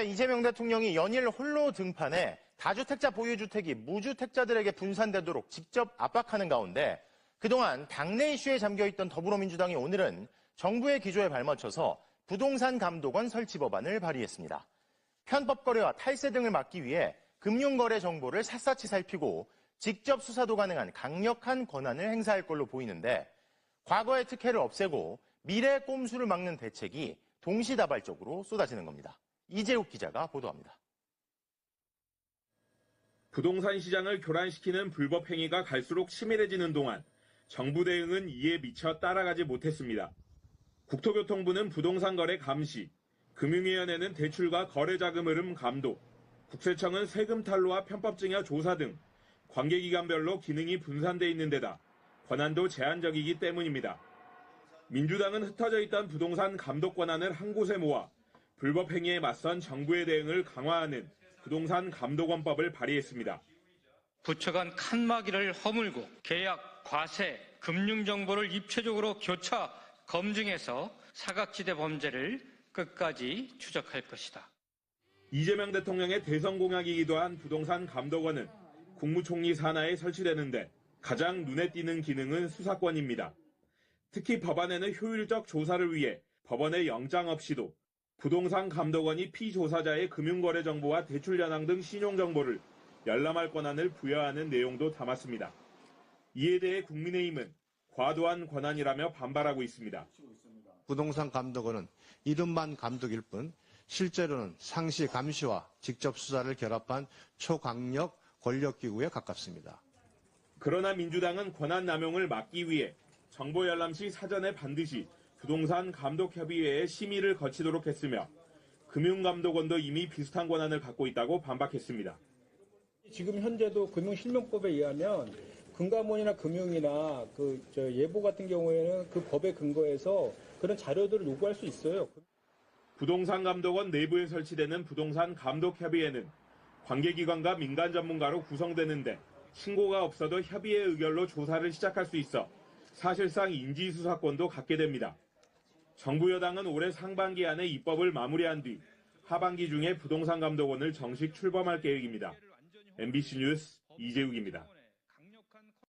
이재명 대통령이 연일 홀로 등판해 다주택자 보유주택이 무주택자들에게 분산되도록 직접 압박하는 가운데 그동안 당내 이슈에 잠겨있던 더불어민주당이 오늘은 정부의 기조에 발맞춰서 부동산 감독원 설치 법안을 발의했습니다. 편법 거래와 탈세 등을 막기 위해 금융거래 정보를 샅샅이 살피고 직접 수사도 가능한 강력한 권한을 행사할 걸로 보이는데 과거의 특혜를 없애고 미래 꼼수를 막는 대책이 동시다발적으로 쏟아지는 겁니다. 이재욱 기자가 보도합니다. 부동산 시장을 교란시키는 불법 행위가 갈수록 치밀해지는 동안 정부 대응은 이에 미처 따라가지 못했습니다. 국토교통부는 부동산 거래 감시, 금융위원회는 대출과 거래자금 흐름 감독, 국세청은 세금 탈루와 편법 증여 조사 등 관계기관별로 기능이 분산돼 있는 데다 권한도 제한적이기 때문입니다. 민주당은 흩어져 있던 부동산 감독 권한을 한 곳에 모아 불법 행위에 맞선 정부의 대응을 강화하는 부동산 감독원법을 발의했습니다. 부처 간 칸막이를 허물고 계약, 과세, 금융정보를 입체적으로 교차, 검증해서 사각지대 범죄를 끝까지 추적할 것이다. 이재명 대통령의 대선 공약이기도 한 부동산 감독원은 국무총리 산하에 설치되는데 가장 눈에 띄는 기능은 수사권입니다. 특히 법안에는 효율적 조사를 위해 법원의 영장 없이도 부동산 감독원이 피조사자의 금융거래 정보와 대출 현황 등 신용정보를 열람할 권한을 부여하는 내용도 담았습니다. 이에 대해 국민의힘은 과도한 권한이라며 반발하고 있습니다. 부동산 감독원은 이름만 감독일 뿐 실제로는 상시 감시와 직접 수사를 결합한 초강력 권력기구에 가깝습니다. 그러나 민주당은 권한 남용을 막기 위해 정보 열람 시 사전에 반드시 부동산 감독협의회의 심의를 거치도록 했으며 금융감독원도 이미 비슷한 권한을 갖고 있다고 반박했습니다. 지금 현재도 금융실명법에 의하면 금감원이나 금융이나 예보 같은 경우에는 그 법에 근거해서 그런 자료들을 요구할 수 있어요. 부동산 감독원 내부에 설치되는 부동산 감독협의회는 관계기관과 민간 전문가로 구성되는데 신고가 없어도 협의회 의결로 조사를 시작할 수 있어 사실상 인지수사권도 갖게 됩니다. 정부 여당은 올해 상반기 안에 입법을 마무리한 뒤 하반기 중에 부동산 감독원을 정식 출범할 계획입니다. MBC 뉴스 이재욱입니다.